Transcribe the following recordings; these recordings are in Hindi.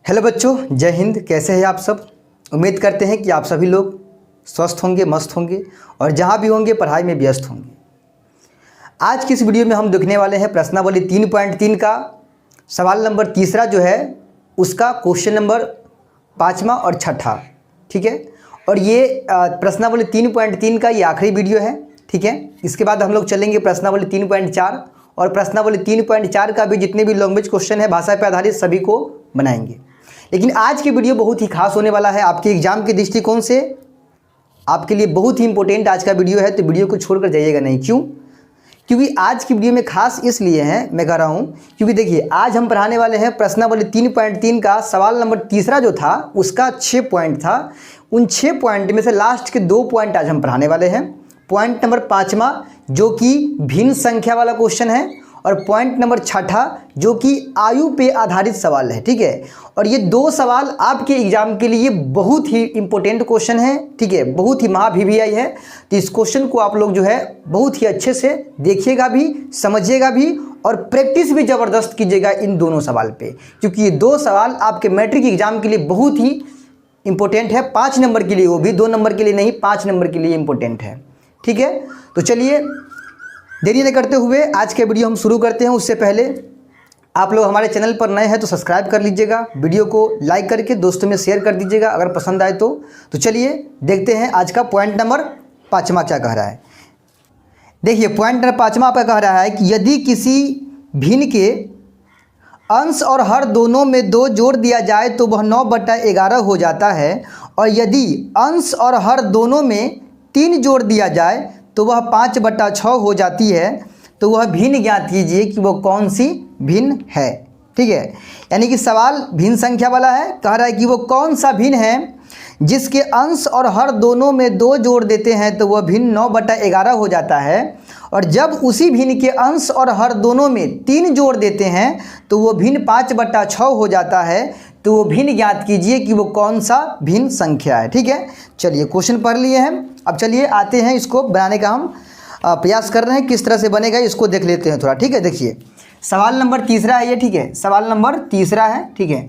हेलो बच्चों, जय हिंद। कैसे हैं आप सब? उम्मीद करते हैं कि आप सभी लोग स्वस्थ होंगे, मस्त होंगे और जहां भी होंगे पढ़ाई में व्यस्त होंगे। आज की इस वीडियो में हम देखने वाले हैं प्रश्नावली 3.3 का सवाल नंबर तीसरा जो है उसका क्वेश्चन नंबर 5वां और 6ठा। ठीक है, और ये प्रश्नावली 3.3 का ये आखिरी वीडियो है। ठीक है, इसके बाद हम लोग चलेंगे प्रश्नावली 3.4 और प्रश्नावली 3.4 का भी जितने भी लैंग्वेज क्वेश्चन है भाषा पर आधारित सभी को बनाएंगे। लेकिन आज की वीडियो बहुत ही खास होने वाला है आपके एग्जाम के दृष्टिकोण से। आपके लिए बहुत ही इंपॉर्टेंट आज का वीडियो है, तो वीडियो को छोड़कर जाइएगा नहीं। क्यों? क्योंकि आज की वीडियो में खास इसलिए है, मैं कह रहा हूं क्योंकि देखिए आज हम पढ़ाने वाले हैं प्रश्नावली 3.3 का सवाल नंबर तीसरा जो था उसका 6 पॉइंट था। उन 6 पॉइंट में से लास्ट के 2 पॉइंट आज हम पढ़ाने वाले हैं। पॉइंट नंबर 5वां जो कि भिन्न संख्या वाला क्वेश्चन है और पॉइंट नंबर 6ठा जो कि आयु पे आधारित सवाल है। ठीक है, और ये 2 सवाल आपके एग्जाम के लिए बहुत ही इंपॉर्टेंट क्वेश्चन है। ठीक है, बहुत ही महा VVI है। तो इस क्वेश्चन को आप लोग जो है बहुत ही अच्छे से देखिएगा भी, समझिएगा भी और प्रैक्टिस भी ज़बरदस्त कीजिएगा इन दोनों सवाल पे, क्योंकि ये 2 सवाल आपके मैट्रिक एग्जाम के लिए बहुत ही इंपॉर्टेंट है। 5 नंबर के लिए, वो भी 2 नंबर के लिए नहीं, 5 नंबर के लिए इंपॉर्टेंट है। ठीक है, तो चलिए देरी न करते हुए आज के वीडियो हम शुरू करते हैं। उससे पहले आप लोग हमारे चैनल पर नए हैं तो सब्सक्राइब कर लीजिएगा, वीडियो को लाइक करके दोस्तों में शेयर कर दीजिएगा अगर पसंद आए तो। चलिए देखते हैं आज का पॉइंट नंबर 5वां क्या कह रहा है। देखिए पॉइंट नंबर 5वां पर कह रहा है कि यदि किसी भिन्न के अंश और हर दोनों में 2 जोड़ दिया जाए तो वह 9/11 हो जाता है, और यदि अंश और हर दोनों में 3 जोड़ दिया जाए तो वह 5/6 हो जाती है। तो वह भिन्न ज्ञात कीजिए कि वो कौन सी भिन्न है। ठीक है, यानी कि सवाल भिन्न संख्या वाला है। कह रहा है कि वो कौन सा भिन्न है जिसके अंश और हर दोनों में 2 जोड़ देते हैं तो वह भिन्न 9/11 हो जाता है, और जब उसी भिन्न के अंश और हर दोनों में 3 जोड़ देते हैं तो वो भिन्न 5/6 हो जाता है। तो वो भिन्न ज्ञात कीजिए कि वो कौन सा भिन्न संख्या है। ठीक है, चलिए क्वेश्चन पढ़ लिए हैं। अब चलिए आते हैं, इसको बनाने का हम प्रयास कर रहे हैं, किस तरह से बनेगा इसको देख लेते हैं थोड़ा। ठीक है, देखिए सवाल नंबर तीसरा है ये। ठीक है, सवाल नंबर तीसरा है। ठीक है,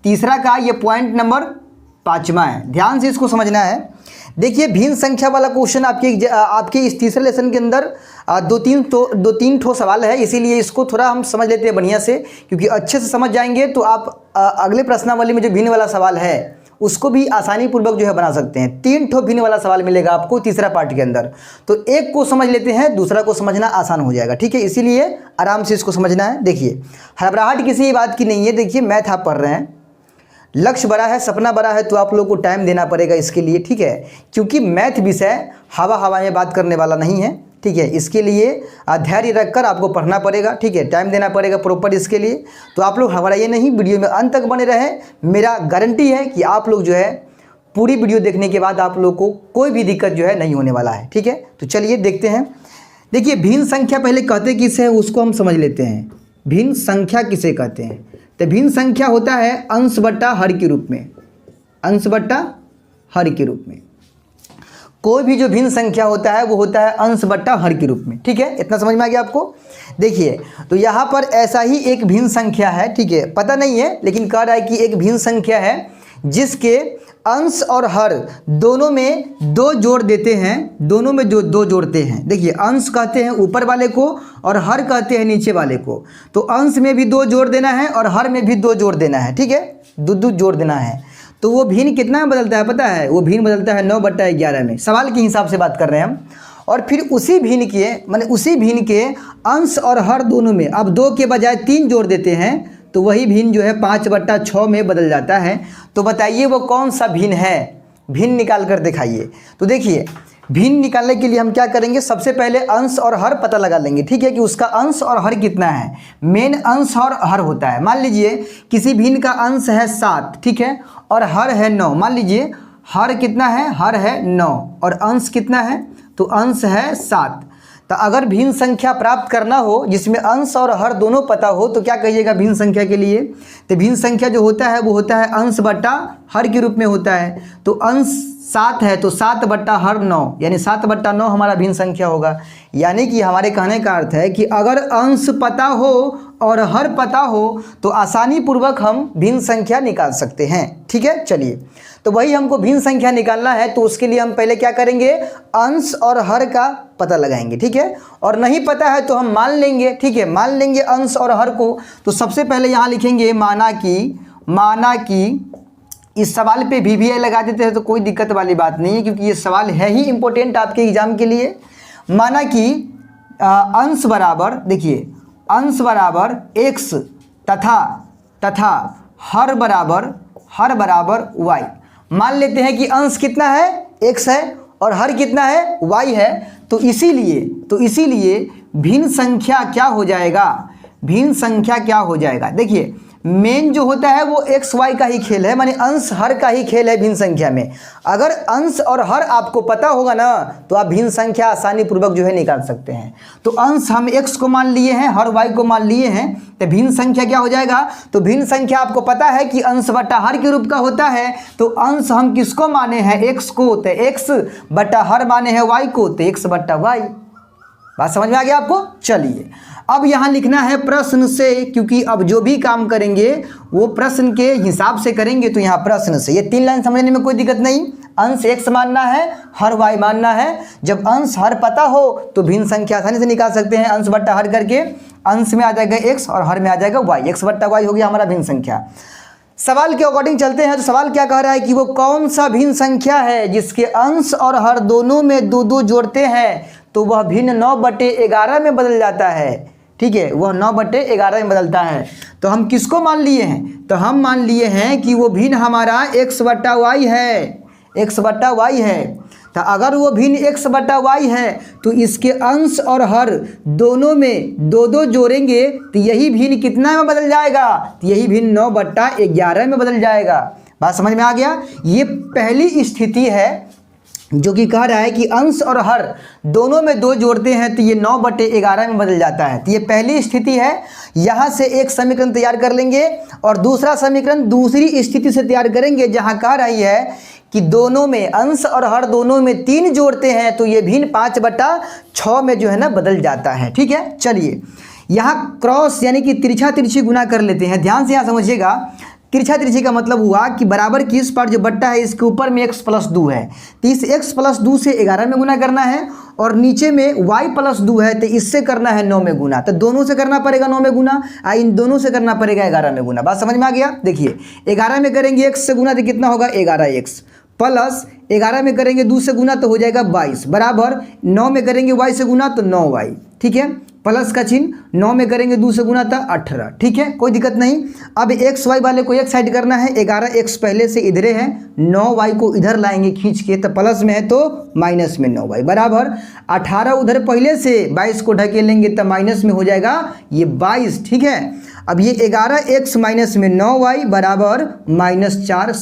तीसरा का ये पॉइंट नंबर 5वां है, ध्यान से इसको समझना है। देखिए भिन्न संख्या वाला क्वेश्चन आपके इस तीसरे लेसन के अंदर 2-3 ठो सवाल है, इसीलिए इसको थोड़ा हम समझ लेते हैं बढ़िया से, क्योंकि अच्छे से समझ जाएंगे तो आप अगले प्रश्नावली में जो भिन्न वाला सवाल है उसको भी आसानी पूर्वक जो है बना सकते हैं। 3 ठो भिन्न वाला सवाल मिलेगा आपको तीसरा पार्ट के अंदर, तो एक को समझ लेते हैं, दूसरा को समझना आसान हो जाएगा। ठीक है, इसीलिए आराम से इसको समझना है। देखिए हड़बड़ाहट किसी बात की नहीं है। देखिए मैथ आप पढ़ रहे हैं, लक्ष्य बड़ा है, सपना बड़ा है, तो आप लोग को टाइम देना पड़ेगा इसके लिए। ठीक है, क्योंकि मैथ विषय हवा में बात करने वाला नहीं है। ठीक है, इसके लिए धैर्य रखकर आपको पढ़ना पड़ेगा। ठीक है, टाइम देना पड़ेगा प्रॉपर इसके लिए। तो आप लोग घबराइए नहीं, वीडियो में अंत तक बने रहें। मेरा गारंटी है कि आप लोग जो है पूरी वीडियो देखने के बाद आप लोग को कोई भी दिक्कत जो है नहीं होने वाला है। ठीक है, तो चलिए देखते हैं। देखिए भिन्न संख्या पहले कहते किसे है उसको हम समझ लेते हैं। भिन्न संख्या किसे कहते हैं? तो भिन्न संख्या होता है अंश बट्टा हर के रूप में। अंश बट्टा हर के रूप में कोई भी जो भिन्न संख्या होता है वो होता है अंश बट्टा हर के रूप में। ठीक है, इतना समझ में आ गया आपको? देखिए तो यहाँ पर ऐसा ही एक भिन्न संख्या है। ठीक है, पता नहीं है लेकिन कह रहा है कि एक भिन्न संख्या है जिसके अंश और हर दोनों में 2 जोड़ देते हैं। दोनों में जो 2 जोड़ते हैं, देखिए अंश कहते हैं ऊपर वाले को और हर कहते हैं नीचे वाले को। तो अंश में भी 2 जोड़ देना है और हर में भी 2 जोड़ देना है। ठीक है, 2 जोड़ देना है। तो वो भिन्न कितना में बदलता है पता है? वो भिन्न बदलता है 9/11 में। सवाल के हिसाब से बात कर रहे हैं हम। और फिर उसी भिन्न के उसी भिन्न के अंश और हर दोनों में अब 2 के बजाय 3 जोड़ देते हैं तो वही भिन्न जो है 5/6 में बदल जाता है। तो बताइए वो कौन सा भिन्न है? भिन्न निकाल कर दिखाइए। तो देखिए भिन्न निकालने के लिए हम क्या करेंगे, सबसे पहले अंश और हर पता लगा लेंगे। ठीक है, कि उसका अंश और हर कितना है। मेन अंश और हर होता है। मान लीजिए किसी भिन्न का अंश है 7, ठीक है, और हर है 9। मान लीजिए हर कितना है? हर है 9 और अंश कितना है? तो अंश है 7। तो अगर भिन्न संख्या प्राप्त करना हो जिसमें अंश और हर दोनों पता हो तो क्या कहिएगा भिन्न संख्या के लिए? तो भिन्न संख्या जो होता है वो होता है अंश बट्टा हर के रूप में होता है। तो अंश 7 है तो 7/9 यानी 7/9 हमारा भिन्न संख्या होगा। यानी कि हमारे कहने का अर्थ है कि अगर अंश पता हो और हर पता हो तो आसानी पूर्वक हम भिन्न संख्या निकाल सकते हैं। ठीक है, चलिए तो वही हमको भिन्न संख्या निकालना है, तो उसके लिए हम पहले क्या करेंगे, अंश और हर का पता लगाएंगे। ठीक है, और नहीं पता है तो हम मान लेंगे। ठीक है, मान लेंगे अंश और हर को। तो सबसे पहले यहाँ लिखेंगे माना कि इस सवाल पे VVI लगा देते हैं तो कोई दिक्कत वाली बात नहीं है, क्योंकि ये सवाल है ही इम्पोर्टेंट आपके एग्जाम के लिए। माना कि अंश बराबर, देखिए अंश बराबर x तथा हर बराबर y। मान लेते हैं कि अंश कितना है, x है, और हर कितना है, y है। तो इसीलिए भिन्न संख्या क्या हो जाएगा, देखिए मेन जो होता है वो x y का ही खेल है, माने अंश हर का ही खेल है भिन्न संख्या में। अगर अंश और हर आपको पता होगा ना तो आप भिन्न संख्या आसानी पूर्वक जो है निकाल सकते हैं। तो अंश हम x को मान लिए हैं, हर y को मान लिए हैं, तो भिन्न संख्या क्या हो जाएगा, तो भिन्न संख्या आपको पता है कि अंश बटा हर के रूप का होता है। तो अंश हम किसको माने हैं, x को, तो x बटा हर माने हैं y को, तो x बटा y। बात समझ में आ गया आपको। चलिए अब यहाँ लिखना है प्रश्न से, क्योंकि अब जो भी काम करेंगे वो प्रश्न के हिसाब से करेंगे। तो यहाँ प्रश्न से, ये 3 लाइन समझने में कोई दिक्कत नहीं। अंश x मानना है, हर y मानना है। जब अंश हर पता हो तो भिन्न संख्या आसानी से निकाल सकते हैं। अंश बट्टा हर करके अंश में आ जाएगा x और हर में आ जाएगा y, x बट्टा y हो गया हमारा भिन्न संख्या। सवाल के अकॉर्डिंग चलते हैं। तो सवाल क्या कह रहा है कि वो कौन सा भिन्न संख्या है जिसके अंश और हर दोनों में 2-2 जोड़ते हैं तो वह भिन्न 9/11 में बदल जाता है। ठीक है, वह 9/11 में बदलता है। तो हम किसको मान लिए हैं, तो हम मान लिए हैं कि वो भिन्न हमारा x बट्टा y है। तो अगर वो भिन्न x बट्टा y है तो इसके अंश और हर दोनों में 2-2 जोड़ेंगे तो यही भिन्न कितना में बदल जाएगा, तो यही भिन्न 9/11 में बदल जाएगा। बात समझ में आ गया। ये पहली स्थिति है जो कि कह रहा है कि अंश और हर दोनों में 2 जोड़ते हैं तो ये 9/11 में बदल जाता है। तो ये पहली स्थिति है। यहाँ से एक समीकरण तैयार कर लेंगे और दूसरा समीकरण दूसरी स्थिति से तैयार करेंगे, जहाँ कह रही है कि दोनों में अंश और हर दोनों में 3 जोड़ते हैं तो ये भिन्न 5/6 में जो है ना बदल जाता है। ठीक है, चलिए यहाँ क्रॉस यानी कि तिरछी गुना कर लेते हैं। ध्यान से यहाँ समझिएगा, तिरछी का मतलब हुआ कि बराबर की इस पर जो बट्टा है इसके ऊपर में x + 2 है, तो इस x + 2 से 11 में गुना करना है, और नीचे में y + 2 है तो इससे करना है 9 में गुना। तो दोनों से करना पड़ेगा 9 में गुना, इन दोनों से करना पड़ेगा 11 में गुना। बात समझ में आ गया। देखिए 11 में करेंगे x से गुना तो कितना होगा 11x, प्लस 11 में करेंगे 2 से गुना तो हो जाएगा 22, बराबर 9 में करेंगे y से गुना तो 9y। ठीक है, प्लस का चिन्ह, 9 में करेंगे 2 से गुना था 18। ठीक है, कोई दिक्कत नहीं। अब x y वाले को एक साइड करना है, 11x पहले से इधरे है, 9y को इधर लाएंगे खींच के, तो प्लस में है तो माइनस में 9y, बराबर 18 उधर पहले से 22 को ढकेलेंगे तो माइनस में हो जाएगा ये 22। ठीक है, अब ये 11x माइनस में 9y बराबर -4।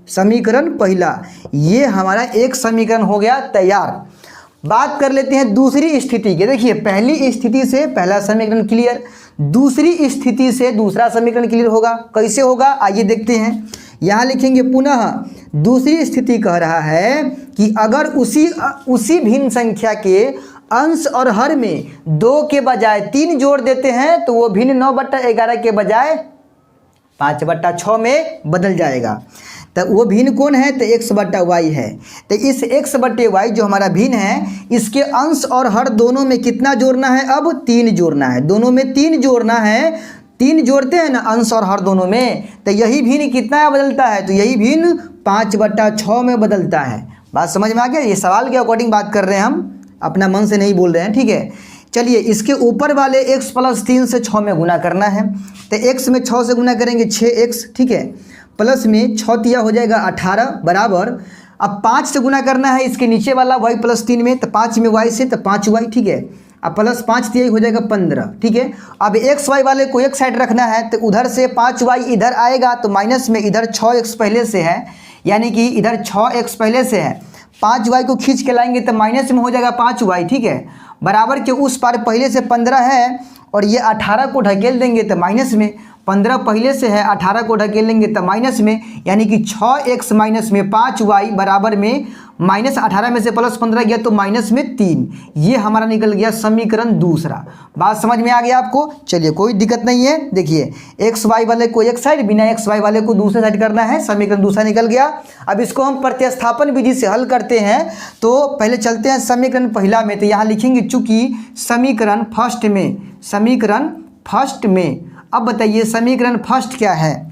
समीकरण पहला ये हमारा एक समीकरण हो गया तैयार। बात कर लेते हैं दूसरी स्थिति की। देखिए पहली स्थिति से पहला समीकरण क्लियर, दूसरी स्थिति से दूसरा समीकरण क्लियर होगा। कैसे होगा आइए देखते हैं। यहाँ लिखेंगे पुनः दूसरी स्थिति कह रहा है कि अगर उसी भिन्न संख्या के अंश और हर में 2 के बजाय 3 जोड़ देते हैं तो वो भिन्न 9/11 के बजाय 5/6 में बदल जाएगा। तो वो भिन्न कौन है, तो x बट्टा y है। तो इस x बट्टे y जो हमारा भिन्न है इसके अंश और हर दोनों में कितना जोड़ना है, अब 3 जोड़ना है। दोनों में 3 जोड़ना है, 3 जोड़ते हैं ना अंश और हर दोनों में, तो यही भिन्न कितना बदलता है, तो यही भिन्न 5/6 में बदलता है। बात समझ में आ गया। ये सवाल के अकॉर्डिंग बात कर रहे हैं, हम अपना मन से नहीं बोल रहे हैं। ठीक है, चलिए इसके ऊपर वाले x + 3 से 6 में गुना करना है। तो x में 6 से गुना करेंगे 6x, ठीक है, प्लस में 6 तिया हो जाएगा 18, बराबर अब 5 से गुना करना है इसके नीचे वाला y + 3 में, तो 5 में y से तो 5y। ठीक है, अब प्लस 5 तिया हो जाएगा 15। ठीक है, अब x y वाले को एक साइड रखना है तो उधर से 5y इधर आएगा तो माइनस में इधर 6x पहले से है, यानी कि इधर 6x पहले से है, 5y को खींच के लाएंगे तो माइनस में हो जाएगा 5y। ठीक है, बराबर के उस पार पहले से 15 है और ये 18 को ढकेल देंगे तो माइनस में 15 पहले से है, 18 को ढकेलेंगे तो माइनस में, यानी कि 6x माइनस में 5y बराबर में माइनस 18 में से प्लस 15 गया तो माइनस में 3। ये हमारा निकल गया समीकरण दूसरा। बात समझ में आ गया आपको? चलिए कोई दिक्कत नहीं है। देखिए एक्स वाई वाले को एक साइड, बिना एक्स वाई वाले को दूसरे साइड करना है। समीकरण दूसरा निकल गया। अब इसको हम प्रतिस्थापन विधि से हल करते हैं। तो पहले चलते हैं समीकरण पहला में। तो यहाँ लिखेंगे चूंकि समीकरण फर्स्ट में, अब बताइए समीकरण फर्स्ट क्या है?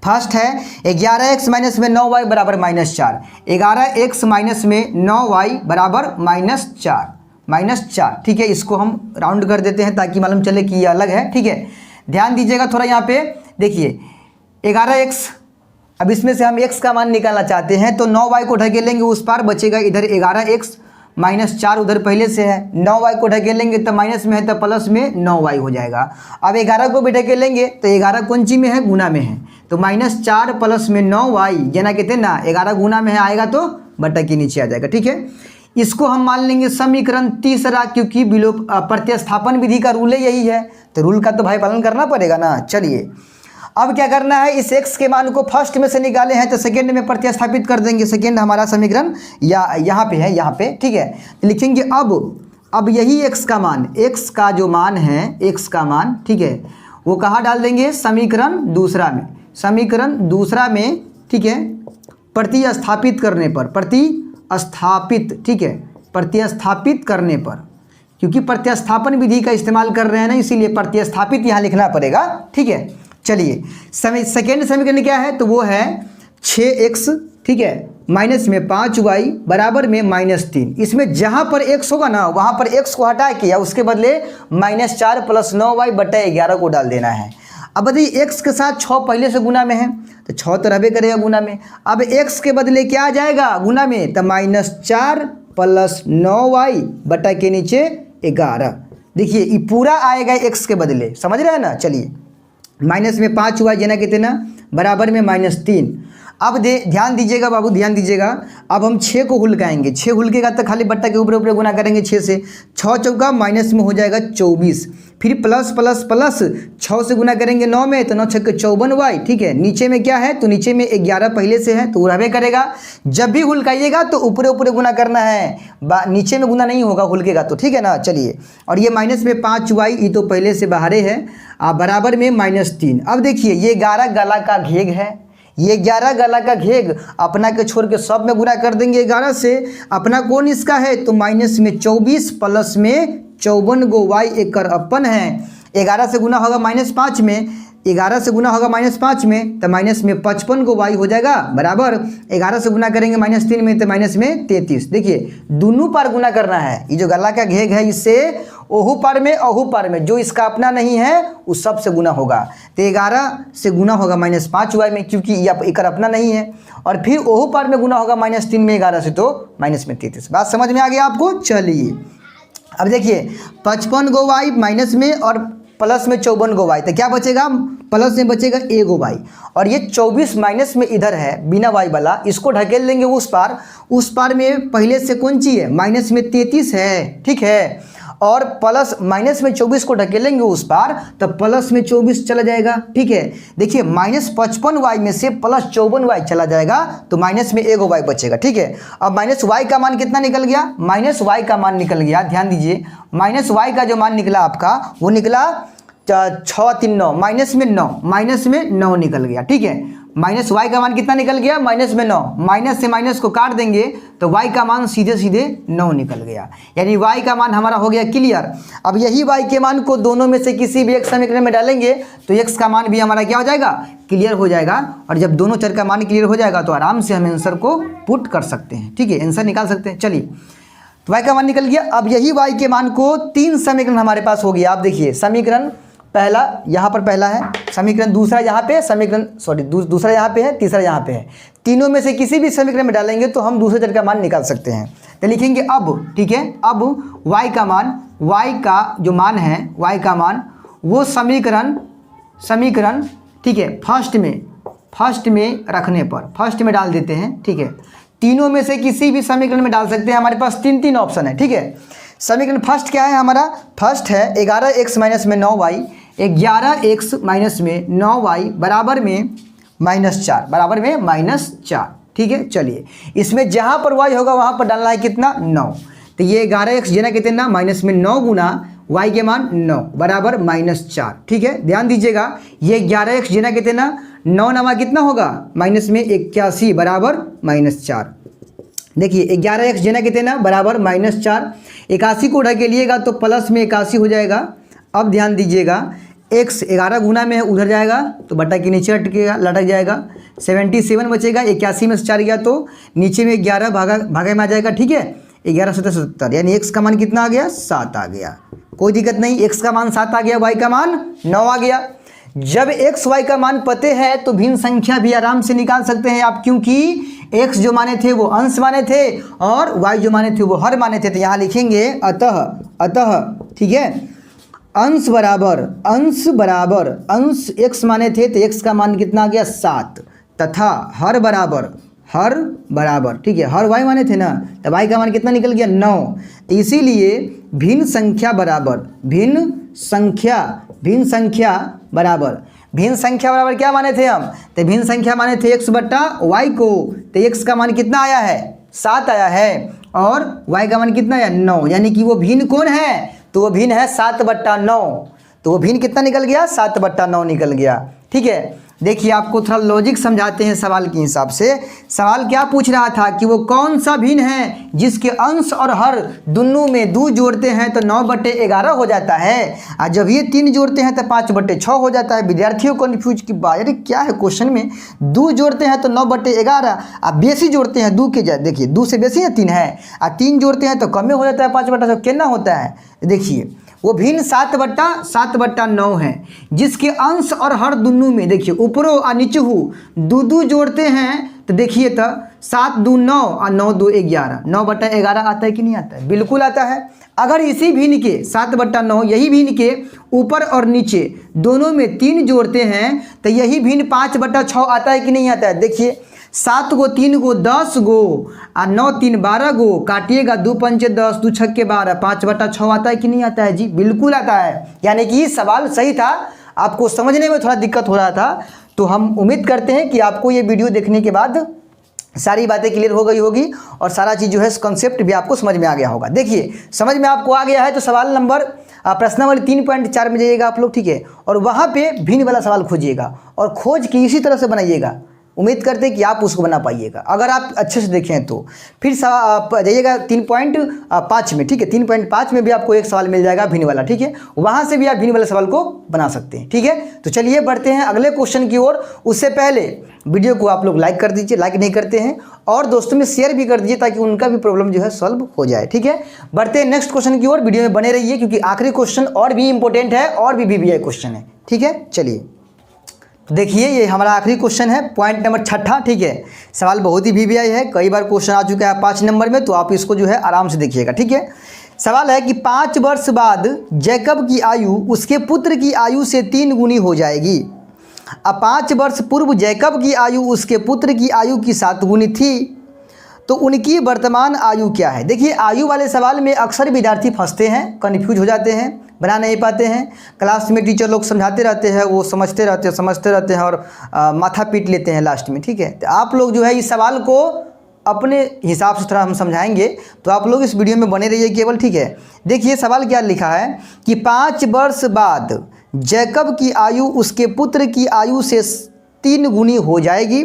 फर्स्ट है 11x माइनस में 9y बराबर -4। 11x माइनस में 9y बराबर -4। ठीक है, इसको हम राउंड कर देते हैं ताकि मालूम चले कि ये अलग है। ठीक है, ध्यान दीजिएगा थोड़ा यहाँ पे। देखिए 11x, अब इसमें से हम x का मान निकालना चाहते हैं तो 9y को ढकेलेंगे उस पार, बचेगा इधर 11x -4 उधर पहले से है। 9y को ढकेलेंगे तो माइनस में है तो प्लस में 9y हो जाएगा। अब 11 को भी ढकेलेंगे तो 11 कौन ची में है? गुना में है, तो -4 प्लस में 9y, जना कहते हैं ना 11 गुना में है, आएगा तो बटा के नीचे आ जाएगा। ठीक है, इसको हम मान लेंगे समीकरण तीसरा, क्योंकि प्रतिस्थापन विधि का रूल यही है, तो रूल का तो भाई पालन करना पड़ेगा ना। चलिए अब क्या करना है, इस x के मान को फर्स्ट में से निकाले हैं तो सेकेंड में प्रतिस्थापित कर देंगे। सेकेंड हमारा समीकरण यहाँ पे है, यहाँ पे। ठीक है, तो लिखेंगे अब यही x का मान, x का जो मान है, x का मान, ठीक है, वो कहाँ डाल देंगे? समीकरण दूसरा में। समीकरण दूसरा में, ठीक है, प्रतिस्थापित करने पर, ठीक है, प्रतिस्थापित करने पर, क्योंकि प्रतिस्थापन विधि का इस्तेमाल कर रहे हैं ना, इसीलिए प्रतिस्थापित यहाँ लिखना पड़ेगा। ठीक है, चलिए सेकेंड समीकरण क्या है? तो वो है 6x, ठीक है, माइनस में 5y बराबर में -3। इसमें जहाँ पर x होगा ना वहाँ पर x को हटा के या उसके बदले -4 प्लस 9y बटा 11 को डाल देना है। अब बताइए x के साथ 6 पहले से गुना में है तो 6 तो रहबे करेगा गुना में। अब x के बदले क्या आ जाएगा गुना में? तो -4 प्लस 9y बटा के नीचे 11। देखिए ये पूरा आएगा x के बदले, समझ रहे हैं ना। चलिए माइनस में 5y जना कितना बराबर में -3। अब ध्यान दीजिएगा बाबू, ध्यान दीजिएगा। अब हम 6 को हुलकाएंगे, 6 हुलकेगा तो खाली बट्टा के ऊपर ऊपर गुना करेंगे 6 से। 6 चौका माइनस में हो जाएगा 24, फिर प्लस प्लस प्लस 6 से गुना करेंगे 9 में तो 9 छक्के 54y। ठीक है, नीचे में क्या है? तो नीचे में 11 पहले से है तो वो रहबे करेगा। जब भी हुलकाइएगा तो ऊपर ऊपर गुना करना है, नीचे में गुना नहीं होगा हुलकेगा तो। ठीक है ना। चलिए, और ये माइनस में 5y ये तो पहले से बाहरे है, बराबर में -3। अब देखिए ये 11 गला का घेग है, ये 11 गला का घेग अपना के छोड़ के सब में गुना कर देंगे 11 से। अपना कौन इसका है? तो माइनस में 24 प्लस में 54 गो y एक अपन है। 11 से गुना होगा -5 में, 11 से गुना होगा -5 में तो माइनस में 55 को y हो जाएगा बराबर। 11 से गुना करेंगे -3 में तो माइनस में 33। देखिए दोनों पार गुना करना है। ये जो गला का घेग है इससे ओहू पार में अहू पार में जो इसका अपना नहीं है उस सब से गुना होगा। तो 11 से गुना होगा -5y में, क्योंकि ये एक अपना नहीं है, और फिर ओहू पार में गुना होगा -3 में 11 से तो माइनस में 33। बात समझ में आ गया आपको। चलिए अब देखिए 55 गो y माइनस में और प्लस में 54 गो y, तो क्या बचेगा? प्लस में बचेगा 1 गो y, और ये 24 माइनस में इधर है बिना y वाला, इसको ढकेल लेंगे उस पार में पहले से कौन सी है? माइनस में 33 है। ठीक है, और प्लस माइनस में 24 को ढकेलेंगे उस पार तो प्लस में 24 चला जाएगा। ठीक है, देखिए -55y में से +54y चला जाएगा तो माइनस में 1 y बचेगा। ठीक है, अब -y का मान कितना निकल गया? -y का मान निकल गया, ध्यान दीजिए, -y का जो मान निकला आपका वो निकला 6 3 9, माइनस में 9 निकल गया। ठीक है, -y का मान कितना निकल गया? माइनस में 9, माइनस से माइनस को काट देंगे तो y का मान सीधे सीधे 9 निकल गया, यानी y का मान हमारा हो गया क्लियर। अब यही y के मान को दोनों में से किसी भी एक समीकरण में डालेंगे तो x का मान भी हमारा क्या हो जाएगा? क्लियर हो जाएगा। और जब दोनों चर का मान क्लियर हो जाएगा तो आराम से हम आंसर को पुट कर सकते हैं। ठीक है, आंसर निकाल सकते हैं। चलिए तो y का मान निकल गया। अब यही y के मान को 3 समीकरण हमारे पास हो गया। आप देखिए समीकरण पहला यहाँ पर पहला है, समीकरण दूसरा यहाँ पे, दूसरा यहाँ पे है, तीसरा यहाँ पे है। तीनों में से किसी भी समीकरण में डालेंगे तो हम दूसरे चर का मान निकाल सकते हैं। तो लिखेंगे अब, ठीक है, अब y का मान, y का जो मान है, y का मान वो समीकरण ठीक है फर्स्ट में रखने पर फर्स्ट में डाल देते हैं। ठीक है, तीनों में से किसी भी समीकरण में डाल सकते हैं। हमारे पास 3 ऑप्शन है। ठीक है, समीकरण फर्स्ट क्या है हमारा? फर्स्ट है 11x माइनस में 9y, 11x माइनस में 9y बराबर में -4, बराबर में -4। ठीक है, चलिए इसमें जहाँ पर y होगा वहाँ पर डालना है कितना 9। तो ये 11x देना कितना माइनस में 9 गुना y के मान 9 बराबर -4। ठीक है, ध्यान दीजिएगा ये 11x देना कितना 9 नवा कितना होगा माइनस में 81 बराबर -4। देखिए 11x देना कितना बराबर -4, 81 को ढकेलिएगा तो प्लस में 81 हो जाएगा। अब ध्यान दीजिएगा x 11 गुना में है उधर जाएगा तो बटा के नीचे लटक जाएगा, 77 बचेगा, 81 में से 4 गया तो नीचे में 11 भागा में आ जाएगा। ठीक है, 11 7 77 यानी x का मान कितना आ गया 7 आ गया। कोई दिक्कत नहीं, x का मान 7 आ गया, y का मान 9 आ गया। जब x y का मान पते हैं तो भिन्न संख्या भी आराम से निकाल सकते हैं आप, क्योंकि x जो माने थे वो अंश माने थे और y जो माने थे वो हर माने थे। तो यहाँ लिखेंगे अतः ठीक है अंश बराबर अंश x माने थे तो x का मान कितना आ गया 7, तथा हर बराबर ठीक है हर y माने थे ना तो y का मान कितना निकल गया 9। इसीलिए भिन्न संख्या बराबर क्या माने थे हम, तो भिन्न संख्या माने थे x बट्टा y को, तो x का मान कितना आया है 7 आया है और y का मान कितना आया 9, यानी कि वो भिन्न कौन है, तो वो भिन्न है 7/9। तो वो भिन्न कितना निकल गया 7/9 निकल गया। ठीक है, देखिए आपको थोड़ा लॉजिक समझाते हैं सवाल के हिसाब से। सवाल क्या पूछ रहा था कि वो कौन सा भिन्न है जिसके अंश और हर दोनों में 2 जोड़ते हैं तो 9/11 हो जाता है, और जब ये 3 जोड़ते हैं तो 5/6 हो जाता है। विद्यार्थियों को कन्फ्यूज की बात, अरे क्या है क्वेश्चन में 2 जोड़ते हैं तो 9/11, अब बेसी जोड़ते हैं 2 के देखिए 2 से बेसी है 3 है, और 3 जोड़ते हैं तो कम में हो जाता है 5/6 कितना होता है। देखिए वो भिन्न 7/9 है जिसके अंश और हर दोनों में देखिए ऊपरों और नीचे 2 जोड़ते हैं तो देखिए तो 7 2 9 और 9 2 11, 9/11 आता है कि नहीं आता है, बिल्कुल आता है। अगर इसी भिन्न के 7/9 यही भिन्न के ऊपर और नीचे दोनों में 3 जोड़ते हैं तो यही भिन्न 5/6 आता है कि नहीं आता है। देखिए 7 गो 3 गो 10 गो और 9 3 12 गो, काटिएगा 2 5 10 2 6 12, 5/6 आता है कि नहीं आता है जी, बिल्कुल आता है। यानी कि सवाल सही था, आपको समझने में थोड़ा दिक्कत हो रहा था। तो हम उम्मीद करते हैं कि आपको ये वीडियो देखने के बाद सारी बातें क्लियर हो गई होगी और सारा चीज़ जो है कॉन्सेप्ट भी आपको समझ में आ गया होगा। देखिए समझ में आपको आ गया है तो सवाल नंबर प्रश्नावली 3.4 में जाइएगा आप लोग, ठीक है, और वहाँ पे भिन्न वाला सवाल खोजिएगा और खोज के इसी तरह से बनाइएगा। उम्मीद करते हैं कि आप उसको बना पाइएगा अगर आप अच्छे से देखें तो। फिर जाइएगा 3.5 में, ठीक है, 3.5 में भी आपको एक सवाल मिल जाएगा भिन्न वाला, ठीक है, वहाँ से भी आप भिन्न वाले सवाल को बना सकते हैं। ठीक है, तो चलिए बढ़ते हैं अगले क्वेश्चन की ओर। उससे पहले वीडियो को आप लोग लाइक कर दीजिए, लाइक नहीं करते हैं, और दोस्तों में शेयर भी कर दीजिए ताकि उनका भी प्रॉब्लम जो है सॉल्व हो जाए। ठीक है, बढ़ते हैं नेक्स्ट क्वेश्चन की ओर, वीडियो में बने रहिए क्योंकि आखिरी क्वेश्चन और भी इंपॉर्टेंट है और भी VBI क्वेश्चन है। ठीक है, चलिए देखिए ये हमारा आखिरी क्वेश्चन है, पॉइंट नंबर 6। ठीक है, सवाल बहुत ही VBI है, कई बार क्वेश्चन आ चुका है 5 नंबर में, तो आप इसको जो है आराम से देखिएगा। ठीक है, सवाल है कि 5 वर्ष बाद जैकब की आयु उसके पुत्र की आयु से 3 गुनी हो जाएगी। अब 5 वर्ष पूर्व जैकब की आयु उसके पुत्र की आयु की 7 गुनी थी, तो उनकी वर्तमान आयु क्या है। देखिए आयु वाले सवाल में अक्सर विद्यार्थी फंसते हैं, कन्फ्यूज हो जाते हैं, बना नहीं पाते हैं। क्लास में टीचर लोग समझाते रहते हैं, वो समझते रहते हैं और माथा पीट लेते हैं लास्ट में। ठीक है, तो आप लोग जो है इस सवाल को अपने हिसाब से थोड़ा हम समझाएंगे, तो आप लोग इस वीडियो में बने रहिए केवल। ठीक है, देखिए सवाल क्या लिखा है कि 5 वर्ष बाद जैकब की आयु उसके पुत्र की आयु से 3 गुनी हो जाएगी,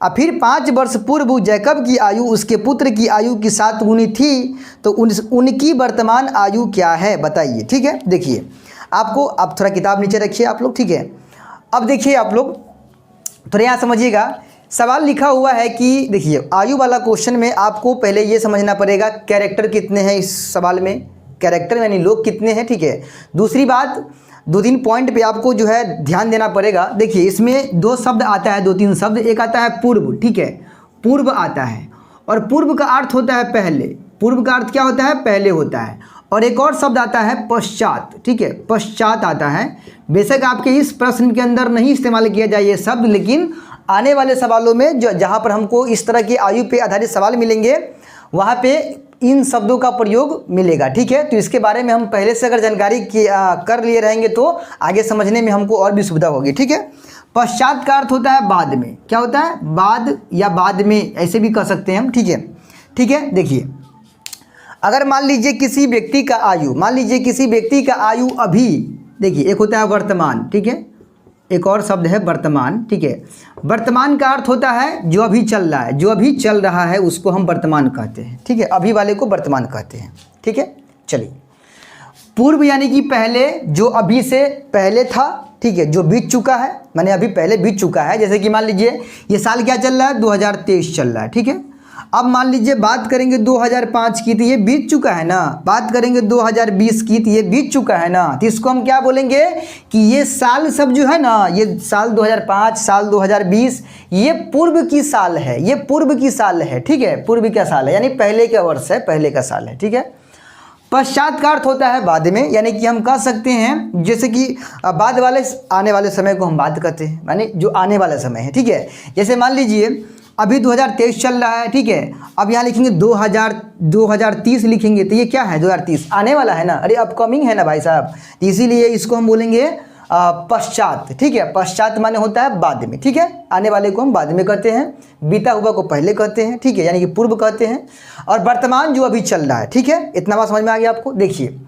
और फिर 5 वर्ष पूर्व जैकब की आयु उसके पुत्र की आयु की 7 गुनी थी, तो उनकी वर्तमान आयु क्या है बताइए। ठीक है, देखिए आपको अब थोड़ा किताब नीचे रखिए आप लोग। ठीक है, अब देखिए आप लोग थोड़ा यहाँ समझिएगा, सवाल लिखा हुआ है कि देखिए आयु वाला क्वेश्चन में आपको पहले ये समझना पड़ेगा कैरेक्टर कितने हैं इस सवाल में, कैरेक्टर यानी लोग कितने हैं। ठीक है, दूसरी बात 2-3 पॉइंट पे आपको जो है ध्यान देना पड़ेगा। देखिए इसमें 2 शब्द आता है, 2-3 शब्द, एक आता है पूर्व। ठीक है, पूर्व आता है और पूर्व का अर्थ होता है पहले, पूर्व का अर्थ क्या होता है पहले होता है, और एक और शब्द आता है पश्चात। ठीक है, पश्चात आता है। बेशक आपके इस प्रश्न के अंदर नहीं इस्तेमाल किया जाए ये शब्द, लेकिन आने वाले सवालों में जहाँ पर हमको इस तरह की आयु पे आधारित सवाल मिलेंगे वहाँ पे इन शब्दों का प्रयोग मिलेगा। ठीक है, तो इसके बारे में हम पहले से अगर जानकारी कर लिए रहेंगे तो आगे समझने में हमको और भी सुविधा होगी। ठीक है, पश्चात का अर्थ होता है बाद में। क्या होता है? बाद या बाद में, ऐसे भी कह सकते हैं हम। ठीक है, ठीक है। देखिए, अगर मान लीजिए किसी व्यक्ति का आयु, अभी, देखिए एक होता है वर्तमान। ठीक है, एक और शब्द है वर्तमान। ठीक है, वर्तमान का अर्थ होता है जो अभी चल रहा है, जो अभी चल रहा है उसको हम वर्तमान कहते हैं। ठीक है, अभी वाले को वर्तमान कहते हैं। ठीक है, चलिए। पूर्व यानी कि पहले, जो अभी से पहले था। ठीक है, जो बीत चुका है, माने अभी पहले बीत चुका है। जैसे कि मान लीजिए ये साल क्या चल रहा है? 2023 चल रहा है। ठीक है, अब मान लीजिए बात करेंगे 2005 की, तो ये बीत चुका है ना। बात करेंगे 2020 की, तो ये बीत चुका है ना। तो इसको हम क्या बोलेंगे कि ये साल सब जो है ना, ये साल 2005, साल 2020, ये पूर्व की साल है, ये पूर्व की साल है। ठीक है, पूर्व का साल है, यानी पहले का वर्ष है, पहले का साल है। ठीक है, पश्चात का अर्थ होता है बाद में, यानी कि हम कह सकते हैं जैसे कि बाद वाले, आने वाले समय को हम बात करते हैं, यानी जो आने वाला समय है। ठीक है, जैसे मान लीजिए अभी 2023 चल रहा है। ठीक है, अब यहाँ लिखेंगे 2030 लिखेंगे, तो ये क्या है? 2030 आने वाला है ना, अरे अपकमिंग है ना भाई साहब, इसीलिए इसको हम बोलेंगे पश्चात। ठीक है, पश्चात माने होता है बाद में। ठीक है, आने वाले को हम बाद में कहते हैं, बीता हुआ को पहले कहते हैं। ठीक है, यानी कि पूर्व कहते हैं। और वर्तमान जो अभी चल रहा है। ठीक है, इतना बात समझ में आ गया आपको। देखिए,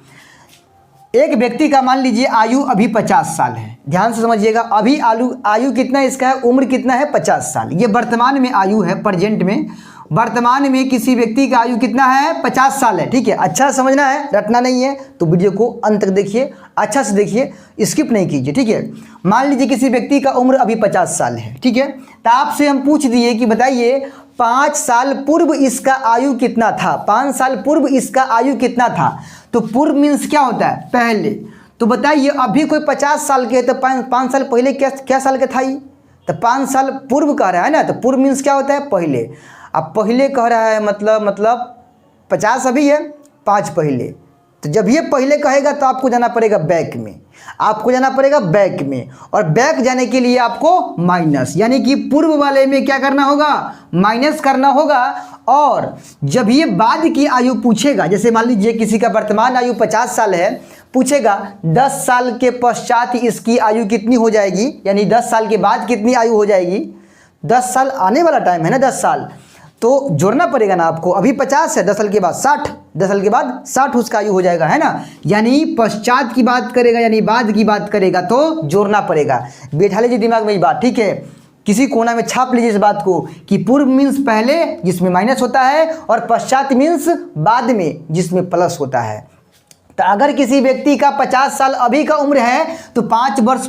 एक व्यक्ति का मान लीजिए आयु अभी 50 साल है। ध्यान से समझिएगा, अभी आयु कितना इसका है? उम्र कितना है? 50 साल। ये वर्तमान में आयु है, प्रेजेंट में। वर्तमान में किसी व्यक्ति का आयु कितना है? 50 साल है। ठीक है, अच्छा समझना है, रटना नहीं है। तो वीडियो को अंत तक देखिए, अच्छा से देखिए, स्किप नहीं कीजिए। ठीक है, मान लीजिए किसी व्यक्ति का उम्र अभी 50 साल है। ठीक है, तो आपसे हम पूछ दिए कि बताइए 5 साल पूर्व इसका आयु कितना था? 5 साल पूर्व इसका आयु कितना था? तो पूर्व मीन्स क्या होता है? पहले। तो बताइए अभी कोई 50 साल के है, तो 5 साल पहले क्या साल का था ये? तो 5 साल पूर्व कह रहा है ना, तो पूर्व मीन्स क्या होता है? पहले। अब पहले कह रहा है मतलब 50 अभी है, 5 पहले। तो जब ये पहले कहेगा तो आपको जाना पड़ेगा बैक में, आपको जाना पड़ेगा बैक में। और बैक जाने के लिए आपको माइनस, यानी कि पूर्व वाले में क्या करना होगा? माइनस करना होगा। और जब ये बाद की आयु पूछेगा, जैसे मान लीजिए किसी का वर्तमान आयु 50 साल है, पूछेगा 10 साल के पश्चात इसकी आयु कितनी हो जाएगी, यानी 10 साल के बाद कितनी आयु हो जाएगी। 10 साल आने वाला टाइम है ना, 10 साल, तो जोड़ना पड़ेगा ना आपको। अभी 50 है, 10 साल के बाद 60, 10 साल के बाद 60 उसका आयु हो जाएगा, है ना। यानी पश्चात की बात करेगा, यानी बाद की बात करेगा, तो जोड़ना पड़ेगा। बैठा लीजिए दिमाग में ये बात। ठीक है, किसी कोना में छाप लीजिए इस बात को कि पूर्व मीन्स पहले, जिसमें माइनस होता है, और पश्चात मीन्स बाद में, जिसमें प्लस होता है। तो अगर किसी व्यक्ति का 50 साल अभी का उम्र है, तो 5 वर्ष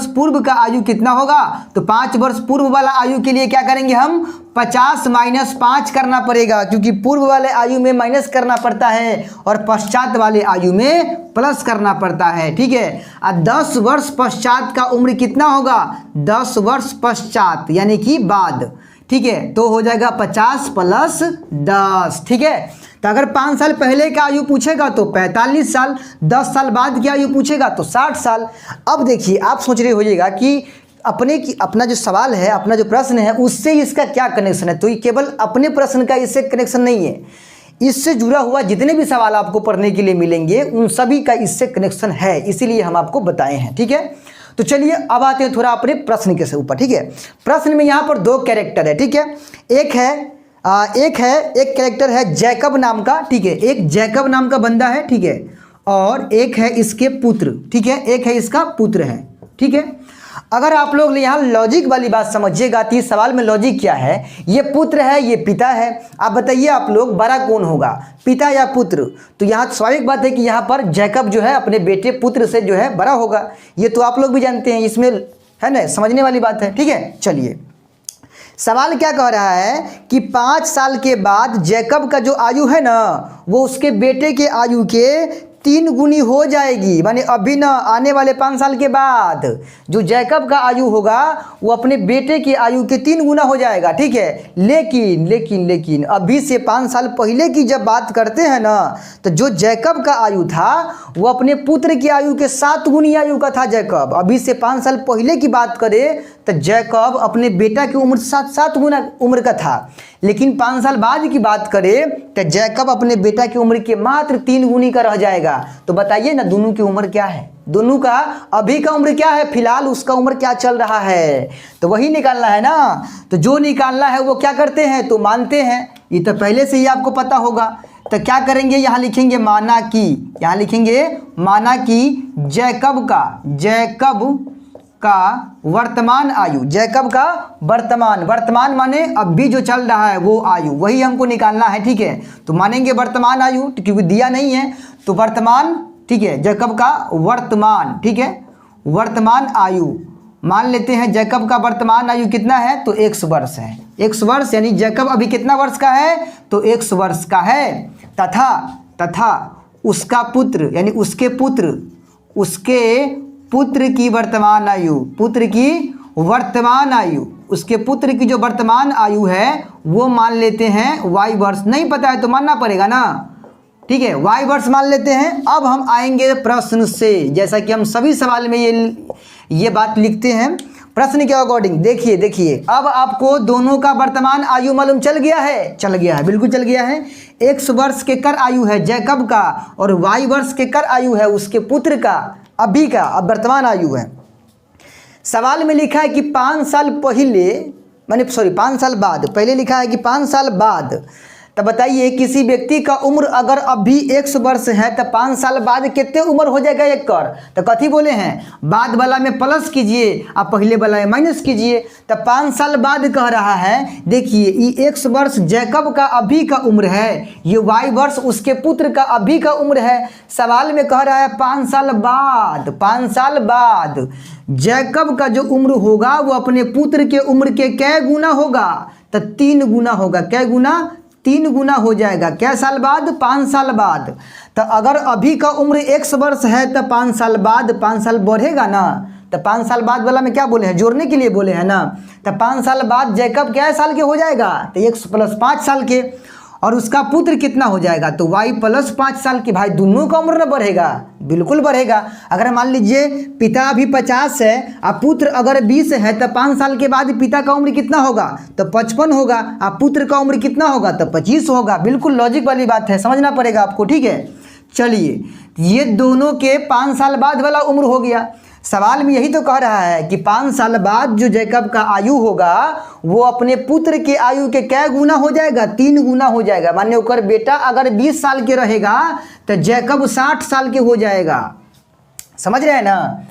पूर्व का आयु कितना होगा? तो 5 वर्ष पूर्व वाला आयु के लिए क्या करेंगे हम? 50 माइनस 5 करना पड़ेगा, क्योंकि पूर्व वाले आयु में माइनस करना पड़ता है और पश्चात वाले आयु में प्लस करना पड़ता है। ठीक है, 10 वर्ष पश्चात का उम्र कितना होगा? 10 वर्ष पश्चात यानी कि बाद। ठीक है, तो हो जाएगा 50 प्लस 10। ठीक है, तो अगर 5 साल पहले का आयु पूछेगा तो 45 साल, 10 साल बाद की आयु पूछेगा तो 60 साल। अब देखिए, आप सोच रहे होइएगा कि अपना जो सवाल है, अपना जो प्रश्न है, उससे इसका क्या कनेक्शन है। तो ये केवल अपने प्रश्न का इससे कनेक्शन नहीं है, इससे जुड़ा हुआ जितने भी सवाल आपको पढ़ने के लिए मिलेंगे उन सभी का इससे कनेक्शन है, इसीलिए हम आपको बताए हैं। ठीक है, तो चलिए अब आते हैं थोड़ा अपने प्रश्न के ऊपर। ठीक है, प्रश्न में यहाँ पर 2 कैरेक्टर है। ठीक है, एक कैरेक्टर है जैकब नाम का। ठीक है, एक जैकब नाम का बंदा है। ठीक है, और एक है इसके पुत्र। ठीक है, एक है इसका पुत्र है। ठीक है, अगर आप लोग यहाँ लॉजिक वाली बात समझिएगा तो इस सवाल में लॉजिक क्या है? ये पुत्र है, ये पिता है। आप बताइए आप लोग, बड़ा कौन होगा, पिता या पुत्र? तो यहाँ स्वाभाविक बात है कि यहाँ पर जैकब जो है अपने बेटे पुत्र से जो है बड़ा होगा। ये तो आप लोग भी जानते हैं, इसमें है ना, समझने वाली बात है। ठीक है, चलिए सवाल क्या कह रहा है कि 5 साल के बाद जैकब का जो आयु है ना, वो उसके बेटे के आयु के 3 गुनी हो जाएगी, माने अभी ना आने वाले 5 साल के बाद जो जैकब का आयु होगा वो अपने बेटे की आयु के 3 गुना हो जाएगा, ठीक है। लेकिन लेकिन लेकिन अभी से 5 साल पहले की जब बात करते हैं ना, तो जो जैकब का आयु था वो अपने पुत्र की आयु के 7 गुनी आयु का था जैकब। अभी से 5 साल पहले की बात करें तो जैकब अपने बेटा की उम्र 7 गुना उम्र का था। लेकिन 5 साल बाद की बात करें तो जैकब अपने बेटा की उम्र के मात्र 3 गुनी का रह जाएगा। तो बताइए ना दोनों की उम्र क्या है, दोनों का अभी का उम्र क्या है, फिलहाल उसका उम्र क्या चल रहा है, तो वही निकालना है ना। तो जो निकालना है वो क्या करते हैं, तो मानते हैं, ये तो पहले से ही आपको पता होगा। तो क्या करेंगे, यहाँ लिखेंगे माना कि, यहाँ लिखेंगे माना कि जैकब का वर्तमान आयु, जैकब का वर्तमान माने अभी जो चल रहा है वो आयु, वही हमको निकालना है, ठीक है। तो मानेंगे वर्तमान आयु, क्योंकि दिया नहीं है तो वर्तमान, ठीक है, जैकब का वर्तमान, ठीक है, वर्तमान आयु मान लेते हैं। जैकब का वर्तमान आयु कितना है, तो 100 वर्ष है। 100 वर्ष यानी जैकब अभी कितना वर्ष का है, तो 100 वर्ष का है। तथा उसका पुत्र यानी उसके पुत्र की वर्तमान आयु, उसके पुत्र की जो वर्तमान आयु है वो मान लेते हैं y वर्ष। नहीं पता है तो मानना पड़ेगा ना, ठीक है, y वर्ष मान लेते हैं। अब हम आएंगे प्रश्न से, जैसा कि हम सभी सवाल में ये बात लिखते हैं प्रश्न के अकॉर्डिंग। देखिए अब आपको दोनों का वर्तमान आयु मालूम चल गया है, बिल्कुल चल गया है। 100 वर्ष के कर आयु है जैकब का और y वर्ष के कर आयु है उसके पुत्र का, अभी का, अब वर्तमान आयु है। सवाल में लिखा है कि 5 साल पहले, 5 साल बाद, पहले लिखा है कि 5 साल बाद। तो बताइए किसी व्यक्ति का उम्र अगर अभी 100 वर्ष है तो 5 साल बाद कितने उम्र हो जाएगा एक कर, तो कथी बोले हैं, बाद वाला में प्लस कीजिए और पहले वाला में माइनस कीजिए। तो 5 साल बाद कह रहा है, देखिए ये 100 वर्ष जैकब का अभी का उम्र है, ये y वर्ष उसके पुत्र का अभी का उम्र है। सवाल में कह रहा है 5 साल बाद जैकब का जो उम्र होगा वो अपने पुत्र के उम्र के कै गुना होगा, तो 3 गुना होगा। कै गुना, 3 गुना हो जाएगा। क्या साल बाद, 5 साल बाद। तो अगर अभी का उम्र 100 वर्ष है तो 5 साल बाद 5 साल बढ़ेगा ना, तो 5 साल बाद वाला में क्या बोले हैं, जोड़ने के लिए बोले हैं ना। तो 5 साल बाद जैकब क्या साल के हो जाएगा, तो 100 + 5 साल के, और उसका पुत्र कितना हो जाएगा, तो y + 5 साल के। भाई दोनों का उम्र ना बढ़ेगा, बिल्कुल बढ़ेगा। अगर मान लीजिए पिता अभी 50 है और पुत्र अगर 20 है तो 5 साल के बाद पिता का उम्र कितना होगा, तो 55 होगा, और पुत्र का उम्र कितना होगा, तो 25 होगा। बिल्कुल लॉजिक वाली बात है, समझना पड़ेगा आपको, ठीक है। चलिए ये दोनों के 5 साल बाद वाला उम्र हो गया। सवाल में यही तो कह रहा है कि 5 साल बाद जो जैकब का आयु होगा वो अपने पुत्र के आयु के क्या गुना हो जाएगा, 3 गुना हो जाएगा। माने ओकर बेटा अगर 20 साल के रहेगा तो जैकब 60 साल के हो जाएगा। समझ रहे हैं ना।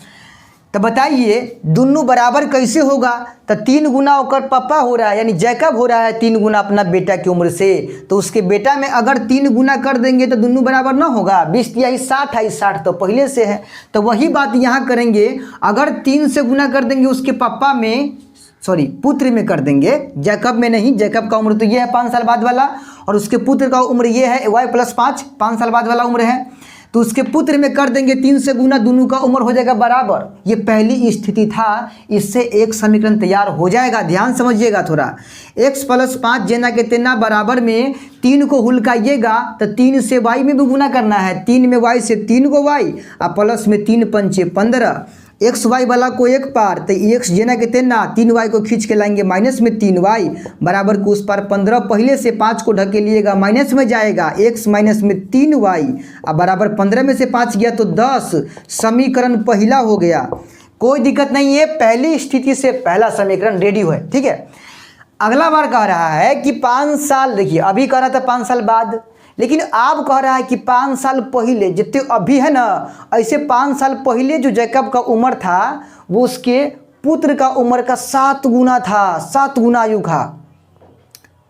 तो बताइए दोनों बराबर कैसे होगा, तो 3 गुना ओकर पापा हो रहा है यानी जैकब हो रहा है 3 गुना अपना बेटा की उम्र से, तो उसके बेटा में अगर 3 गुना कर देंगे तो दोनों बराबर ना होगा। 20 या 60 है, 60 तो पहले से है। तो वही बात यहाँ करेंगे, अगर 3 से गुना कर देंगे उसके पापा में, पुत्र में कर देंगे, जैकब में नहीं। जैकब का उम्र तो ये है 5 साल बाद वाला, और उसके पुत्र का उम्र ये है y + 5 साल बाद वाला उम्र है। तो उसके पुत्र में कर देंगे 3 से गुना, दोनों का उम्र हो जाएगा बराबर। ये पहली स्थिति था, इससे एक समीकरण तैयार हो जाएगा। ध्यान समझिएगा थोड़ा। x + 5 जेना के तेना बराबर में 3 को हुलकाइएगा तो 3 से y में भी गुना करना है। 3 में y से 3 को y और प्लस में 3 × 5 = 15। एक्स वाई वाला को एक पार, तो एक्स जेना के तेना 3y को खींच के लाएंगे माइनस में 3y बराबर को उस पार 15, पहले से 5 को ढके लिएगा माइनस में जाएगा, x माइनस में 3y अब बराबर 15 में से 5 गया तो 10। समीकरण पहला हो गया, कोई दिक्कत नहीं है, पहली स्थिति से पहला समीकरण रेडी हुआ है, ठीक है। अगला बार कह रहा है कि 5 साल, देखिए अभी कह रहा था 5 साल बाद, लेकिन आप कह रहा है कि 5 साल पहले, जितने अभी है ना ऐसे 5 साल पहले जो जैकब का उम्र था वो उसके पुत्र का उम्र का 7 गुना था, 7 गुना आयु था।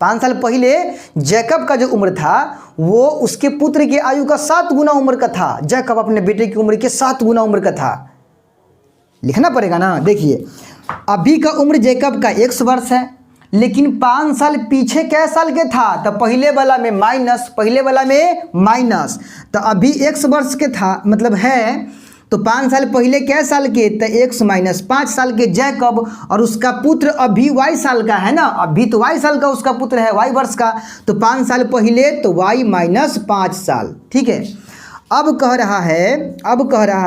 5 साल पहले जैकब का जो उम्र था वो उसके पुत्र की आयु का 7 गुना उम्र का था। जैकब अपने बेटे की उम्र के 7 गुना उम्र का था, लिखना पड़ेगा ना। देखिए अभी का उम्र जैकब का 100 वर्ष है, लेकिन 5 साल पीछे कै साल के था, तो पहले वाला में माइनस, पहले वाला में माइनस, तो अभी x वर्ष के था मतलब है, तो 5 साल पहले कै साल के, तो x माइनस 5 साल के जैकब, और उसका पुत्र अभी y साल का है ना, अभी तो y साल का उसका पुत्र है, y वर्ष का, तो 5 साल पहले तो y माइनस 5 साल। ठीक है, अब कह रहा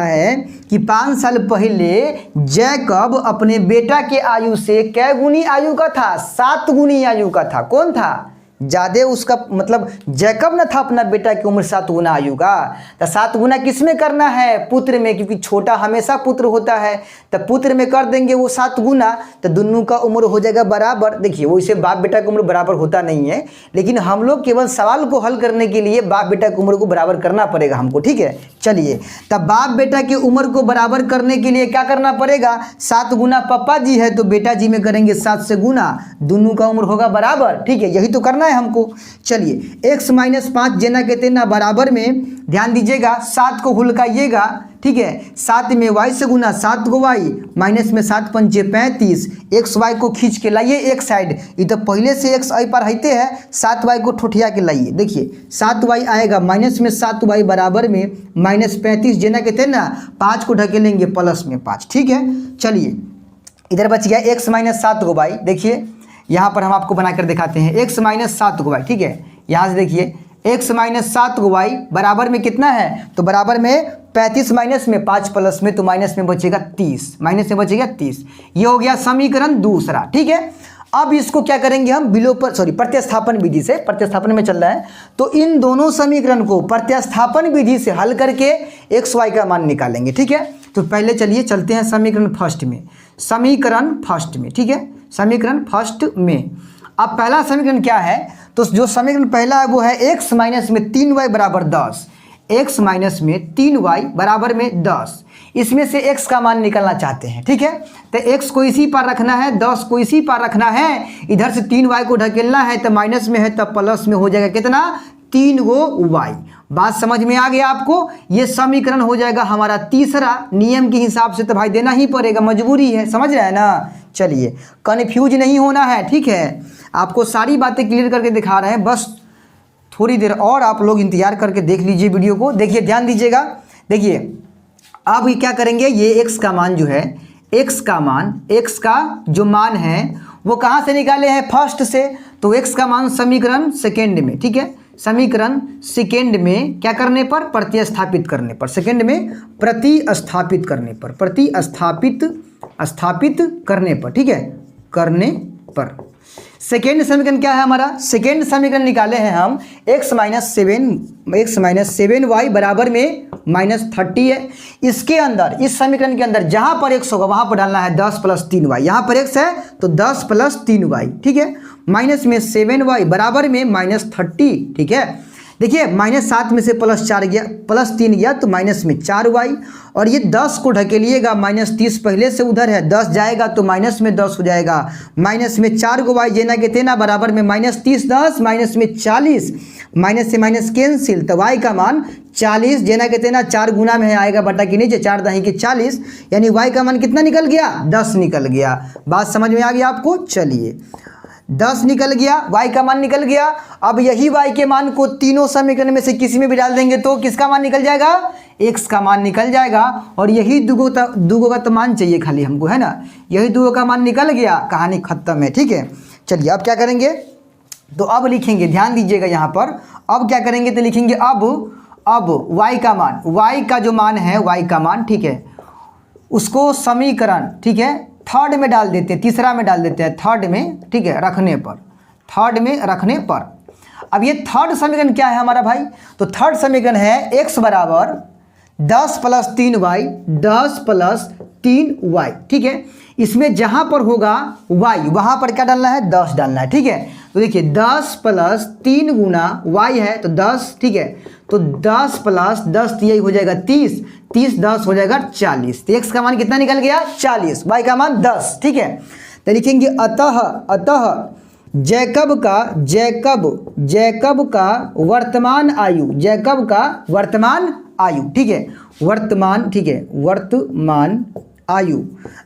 है कि 5 साल पहले जैकब अपने बेटा के आयु से कै गुनी आयु का था, 7 गुनी आयु का था। कौन था ज़्यादा, उसका मतलब जैकब न था अपना बेटा की उम्र 7 गुना आयु का, तो 7 गुना किस में करना है, पुत्र में, क्योंकि छोटा हमेशा पुत्र होता है, तो पुत्र में कर देंगे वो 7 गुना, तो दोनों का उम्र हो जाएगा बराबर। देखिए वैसे बाप बेटा की उम्र बराबर होता नहीं है, लेकिन हम लोग केवल सवाल को हल करने के लिए बाप बेटा की उम्र को बराबर करना पड़ेगा हमको। ठीक है, चलिए, तब बाप बेटा की उम्र को बराबर करने के लिए क्या करना पड़ेगा, 7 गुना पापा जी है तो बेटा जी में करेंगे 7 से गुना, दोनों का उम्र होगा बराबर। ठीक है, यही तो करना है हमको। चलिए, x माइनस 5 जेना कहते हैं ना, बराबर में ध्यान दीजिएगा 7 को हुलकाइएगा। ठीक है, 7 में y से गुना, 7 को y, माइनस में 7 पंचे 35, एक्स वाई को खींच के लाइए एक साइड, ये तो पहले से एक्स आई पर रहते हैं, 7y को ठुठिया के लाइए। देखिए 7y आएगा, माइनस में 7y बराबर में माइनस 35 जेना कहते हैं ना, 5 को ढकेलेंगे प्लस में 5। ठीक है, चलिए इधर बच गया x माइनस 7 को y। देखिए यहाँ पर हम आपको बनाकर दिखाते हैं, x माइनस 7 को y। ठीक है, यहाँ से देखिए x माइनस 7 को y बराबर में कितना है, तो बराबर में 35 माइनस में 5 प्लस में, तो माइनस में बचेगा 30, माइनस में बचेगा 30। ये हो गया समीकरण दूसरा। ठीक है, अब इसको क्या करेंगे हम, प्रतिस्थापन विधि से, प्रतिस्थापन में चल रहा है, तो इन दोनों समीकरण को प्रतिस्थापन विधि से हल करके एक्स वाई का मान निकालेंगे। ठीक है, तो पहले चलिए चलते हैं समीकरण फर्स्ट में, ठीक है, समीकरण फर्स्ट में। अब पहला समीकरण क्या है, तो जो समीकरण पहला है वो है x माइनस में 3y बराबर 10, x माइनस में 3y बराबर में 10। इसमें से x का मान निकालना चाहते हैं। ठीक है, तो x को इसी पर रखना है, 10 को इसी पर रखना है, इधर से 3y को ढकेलना है, तो माइनस में है तो प्लस में हो जाएगा कितना, 3 गो y। बात समझ में आ गया आपको, ये समीकरण हो जाएगा हमारा तीसरा। नियम के हिसाब से तो भाई देना ही पड़ेगा, मजबूरी है, समझ रहे हैं ना। चलिए कन्फ्यूज नहीं होना है। ठीक है, आपको सारी बातें क्लियर करके दिखा रहे हैं, बस थोड़ी देर और आप लोग इंतजार करके देख लीजिए वीडियो को। देखिए ध्यान दीजिएगा, देखिए अब ये क्या करेंगे, ये x का मान जो है, x का जो मान है वो कहाँ से निकाले हैं, फर्स्ट से, तो x का मान समीकरण सेकेंड में। ठीक है, समीकरण सेकेंड में क्या करने पर, प्रतिस्थापित करने पर, सेकेंड में प्रतिस्थापित करने पर, स्थापित करने पर। ठीक है, करने पर सेकेंड समीकरण क्या है हमारा, सेकेंड समीकरण निकाले हैं हम x माइनस 7y बराबर में माइनस 30 है। इसके अंदर, इस समीकरण के अंदर जहां पर x होगा वहां पर डालना है 10 प्लस 3y, यहाँ पर x है तो 10 प्लस 3y। ठीक है, माइनस में 7y बराबर में माइनस 30। ठीक है, देखिए माइनस 7 में से प्लस 4 गया, प्लस 3 गया तो माइनस में 4y, और ये 10 को ढकेलिएगा, माइनस 30 पहले से उधर है, 10 जाएगा तो माइनस में 10 हो जाएगा, माइनस में 4 को y जेना के थे ना, बराबर में माइनस 30 10 माइनस में 40, माइनस से माइनस कैंसिल, तो y का मान 40 जेना के थे ना, 4 गुना में आएगा बटा के नीचे, 4 दही के 40, यानी y का मान कितना निकल गया, 10 निकल गया। बात समझ में आ गया आपको। चलिए 10 निकल गया, y का मान निकल गया। अब यही y के मान को तीनों समीकरण में से किसी में भी डाल देंगे तो किसका मान निकल जाएगा, x का मान निकल जाएगा। और यही दुगो का तो मान चाहिए खाली हमको, है ना, यही दुगो का मान निकल गया, कहानी खत्म है। ठीक है, चलिए अब क्या करेंगे, तो अब लिखेंगे, ध्यान दीजिएगा यहाँ पर, अब क्या करेंगे तो लिखेंगे अब y का मान, y का जो मान है, y का मान, ठीक है, उसको समीकरण, ठीक है, थर्ड में डाल देते हैं, तीसरा में डाल देते हैं, थर्ड में, ठीक है, थर्ड में रखने पर। अब ये थर्ड समीकरण क्या है हमारा भाई, तो थर्ड समीकरण है x बराबर 10 प्लस 3y, 10 प्लस 3y। ठीक है, इसमें जहां पर होगा y वहां पर क्या डालना है, 10 डालना है। ठीक है, तो देखिए 10 प्लस 3 गुना y है तो 10, ठीक है, तो 10 प्लस 10 यही हो जाएगा 30, 30 10 हो जाएगा 40, तो x का मान कितना निकल गया, 40, y का मान 10। ठीक है, तो लिखेंगे अतः जैकब का वर्तमान आयु, ठीक है, वर्तमान आयु।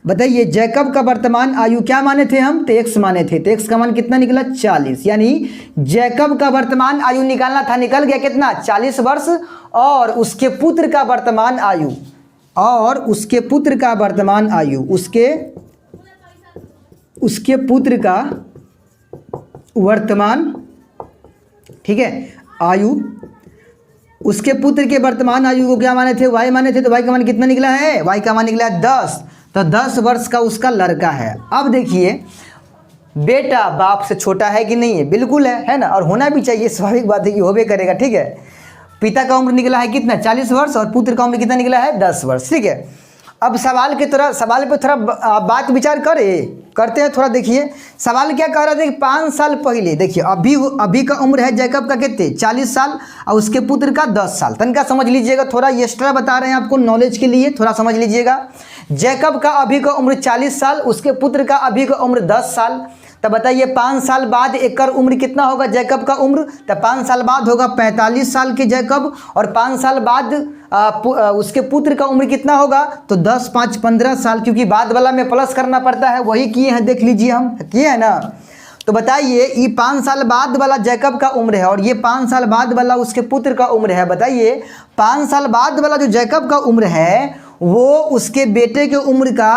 बताइए जैकब का वर्तमान आयु क्या माने थे हम, तो x माने थे, तो x का मान कितना निकला 40, यानी जैकब का वर्तमान आयु निकालना था, निकल गया कितना 40 वर्ष। और उसके पुत्र का वर्तमान आयु, और उसके पुत्र का वर्तमान आयु, उसके पुत्र का वर्तमान, ठीक है, आयु, उसके पुत्र के वर्तमान आयु को क्या माने थे, y माने थे, तो y का मान कितना निकला है, y का मान निकला है 10, तो 10 वर्ष का उसका लड़का है। अब देखिए बेटा बाप से छोटा है कि नहीं है, बिल्कुल है ना, और होना भी चाहिए, स्वाभाविक बात है कि होबे करेगा, ठीक है। पिता का उम्र निकला है कितना 40 वर्ष और पुत्र का उम्र कितना निकला है 10 वर्ष, ठीक है। अब सवाल पे थोड़ा बात विचार करते हैं थोड़ा। देखिए सवाल क्या कह रहा था कि 5 साल पहले, देखिए अभी का उम्र है जैकब का कितने 40 साल और उसके पुत्र का 10 साल। तनका समझ लीजिएगा, थोड़ा एक्स्ट्रा बता रहे हैं आपको नॉलेज के लिए, थोड़ा समझ लीजिएगा। जैकब का अभी का उम्र 40 साल, उसके पुत्र का अभी का उम्र 10 साल। तब बताइए 5 साल बाद एक उम्र कितना होगा जैकब का उम्र, तो 5 साल बाद होगा 45 साल के जैकब, और 5 साल बाद उसके पुत्र का उम्र कितना होगा, तो 10 5 15 साल, क्योंकि बाद वाला में प्लस करना पड़ता है, वही किए हैं, देख लीजिए हम किए हैं ना। तो बताइए ये 5 साल बाद वाला जैकब का उम्र है और ये 5 साल बाद वाला उसके पुत्र का उम्र है। बताइए 5 साल बाद वाला जो जैकब का उम्र है वो उसके बेटे के उम्र का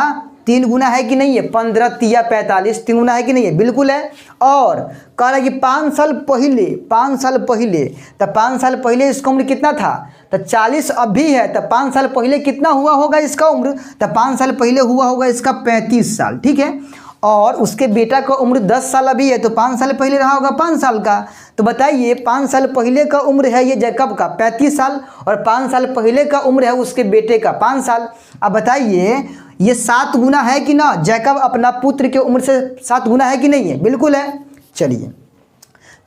3 गुना है कि नहीं है, 15 तिया 45, 3 गुना है कि नहीं है, बिल्कुल है। और कह रहा है कि 5 साल पहले, तो 5 साल पहले इसका उम्र कितना था, तो 40 अभी है, तो 5 साल पहले कितना हुआ होगा इसका उम्र, तो 5 साल पहले हुआ होगा इसका 35 साल, ठीक है। और उसके बेटा का उम्र 10 साल अभी है, तो 5 साल पहले रहा होगा 5 साल का। तो बताइए 5 साल पहले का उम्र है ये जैकब का 35 साल और 5 साल पहले का उम्र है उसके बेटे का 5 साल। अब बताइए ये 7 गुना है कि ना, जैकब अपना पुत्र के उम्र से 7 गुना है कि नहीं है, बिल्कुल है। चलिए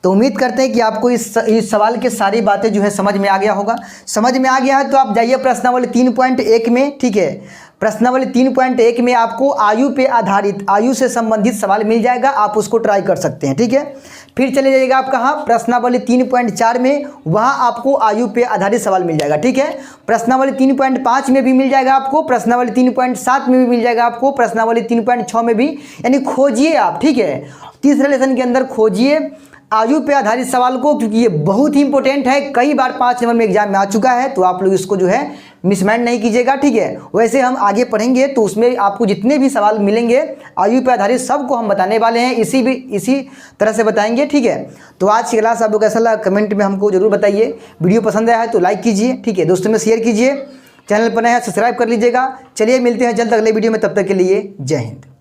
तो उम्मीद करते हैं कि आपको इस सवाल के सारी बातें जो है समझ में आ गया होगा। समझ में आ गया है तो आप जाइए प्रश्नावली 3.1 में, ठीक है। प्रश्नावली 3.1 में आपको आयु पे आधारित, आयु से संबंधित सवाल मिल जाएगा, आप उसको ट्राई कर सकते हैं, ठीक है। फिर चले जाइएगा आप कहाँ, प्रश्नावली 3.4 में, वहाँ आपको आयु पे आधारित सवाल मिल जाएगा, ठीक है। प्रश्नावली 3.5 में भी मिल जाएगा आपको, प्रश्नावली 3.7 में भी मिल जाएगा आपको, प्रश्नावली 3.6 में भी, यानी खोजिए आप, ठीक है। तीसरे लेसन के अंदर खोजिए आयु पे आधारित सवाल को, क्योंकि ये बहुत ही इंपॉर्टेंट है, कई बार 5 नंबर में एग्जाम में आ चुका है, तो आप लोग इसको जो है मिसमाइंड नहीं कीजिएगा, ठीक है। वैसे हम आगे पढ़ेंगे तो उसमें आपको जितने भी सवाल मिलेंगे आयु पे आधारित सबको हम बताने वाले हैं, इसी तरह से बताएंगे, ठीक है। तो आज की क्लास आपको कैसा लगा कमेंट में हमको जरूर बताइए। वीडियो पसंद आया है तो लाइक कीजिए, ठीक है, दोस्तों में शेयर कीजिए, चैनल पर नया है सब्सक्राइब कर लीजिएगा। चलिए मिलते हैं जल्द अगले वीडियो में, तब तक के लिए जय हिंद।